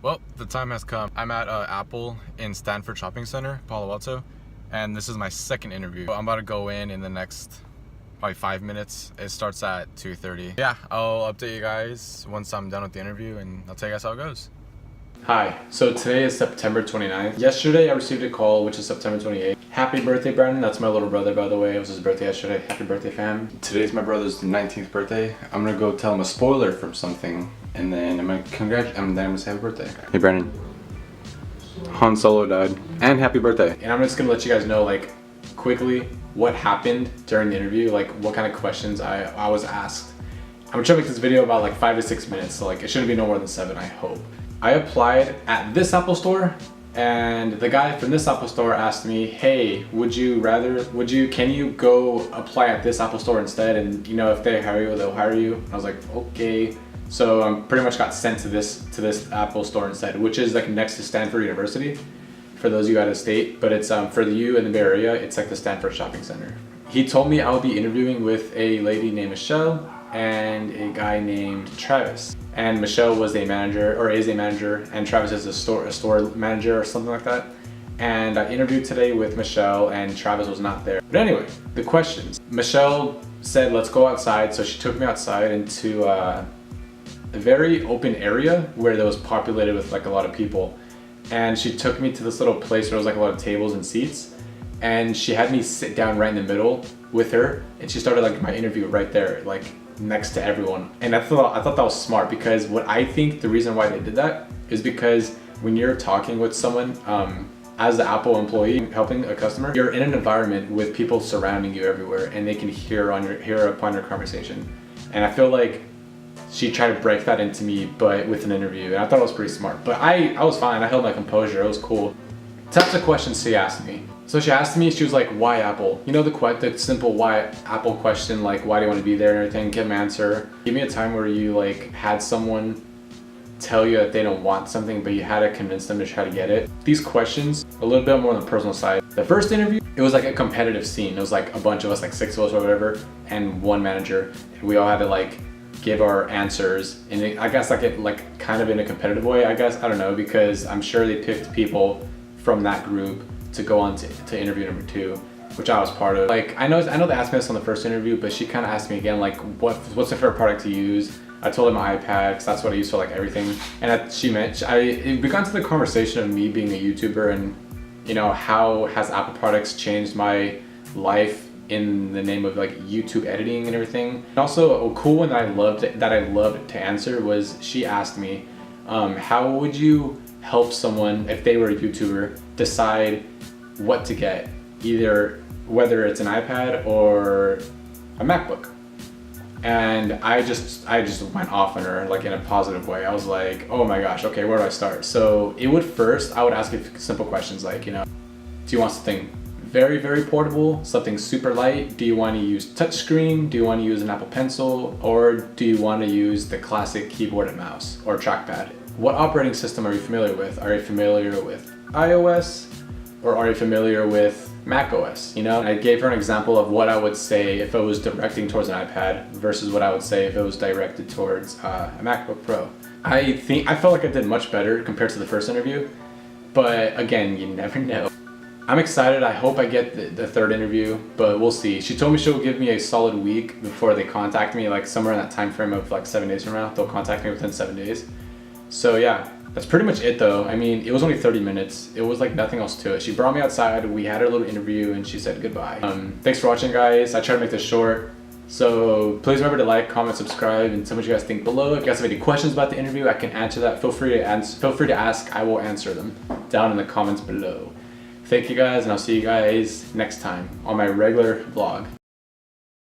Well, the time has come. I'm at Apple in Stanford Shopping Center, Palo Alto, and this is my second interview. I'm about to go in the next probably 5 minutes. It starts at 2:30. Yeah, I'll update you guys once I'm done with the interview, and I'll tell you guys how it goes. Hi, so today is September 29th. Yesterday I received a call, which is September 28th. Happy birthday, Brandon. That's my little brother, by the way. It was his birthday yesterday. Happy birthday, fam. Today's my brother's 19th birthday. I'm gonna go tell him a spoiler from something, and then I'm gonna say happy birthday. Hey, Brandon. Han Solo died. And happy birthday. And I'm just gonna let you guys know, like, quickly what happened during the interview, like what kind of questions I was asked. I'm gonna try to make this video about like 5 to 6 minutes, so like it shouldn't be no more than 7, I hope. I applied at this Apple store, and the guy from this Apple store asked me, hey, can you go apply at this Apple store instead? And you know, if they hire you, they'll hire you. And I was like, okay. So I pretty much got sent to this Apple store instead, which is like next to Stanford University, for those of you out of state, but it's for you in the Bay Area, it's like the Stanford Shopping Center. He told me I would be interviewing with a lady named Michelle and a guy named Travis. And Michelle was a manager, or is a manager, and Travis is a store manager or something like that. And I interviewed today with Michelle, and Travis was not there. But anyway, the questions. Michelle said, let's go outside. So she took me outside into a very open area where that was populated with like a lot of people. And she took me to this little place where there was like a lot of tables and seats. And she had me sit down right in the middle with her. And she started like my interview right there, like next to everyone. And I thought that was smart, because what I think the reason why they did that is because when you're talking with someone, as the Apple employee helping a customer, you're in an environment with people surrounding you everywhere, and they can hear upon your conversation. And I feel like she tried to break that into me, but with an interview, and I thought it was pretty smart. But I was fine. I held my composure. It was cool. Types of questions she asked me. So she asked me, she was like, why Apple? You know, the simple why Apple question, like, why do you want to be there and everything? Give an answer. Give me a time where you like had someone tell you that they don't want something, but you had to convince them to try to get it. These questions, a little bit more on the personal side. The first interview, it was like a competitive scene. It was like a bunch of us, like 6 of us or whatever, and one manager. And we all had to like give our answers, and I guess like kind of in a competitive way, I guess. I don't know, because I'm sure they picked people from that group to go on to interview number 2, which I was part of. Like, I know they asked me this on the first interview, but she kind of asked me again, like, what's the favorite product to use? I told her my iPad, because that's what I use for like everything. And we got into the conversation of me being a YouTuber, and you know, how has Apple products changed my life in the name of like YouTube editing and everything. And also a cool one that I loved to answer was, she asked me, how would you help someone, if they were a YouTuber, decide what to get, either whether it's an iPad or a MacBook? And I just went off on her, like, in a positive way. I was like, oh my gosh, okay, where do I start? So I would ask you simple questions like, you know, do you want something very, very portable, something super light? Do you want to use touchscreen? Do you want to use an Apple Pencil? Or do you want to use the classic keyboard and mouse or trackpad? What operating system are you familiar with? Are you familiar with iOS, or are you familiar with macOS? You know, I gave her an example of what I would say if it was directing towards an iPad versus what I would say if it was directed towards a MacBook Pro. I felt like I did much better compared to the first interview, but again, you never know. I'm excited. I hope I get the third interview, but we'll see. She told me she'll give me a solid week before they contact me, like somewhere in that time frame of like 7 days from now. They'll contact me within 7 days. So yeah, that's pretty much it though. I mean, it was only 30 minutes. It was like nothing else to it. She brought me outside, we had a little interview, and she said goodbye. Thanks for watching, guys. I tried to make this short. So please remember to like, comment, subscribe, and tell me what you guys think below. If you guys have any questions about the interview, I can answer that. Feel free to ask. I will answer them down in the comments below. Thank you guys, and I'll see you guys next time on my regular vlog.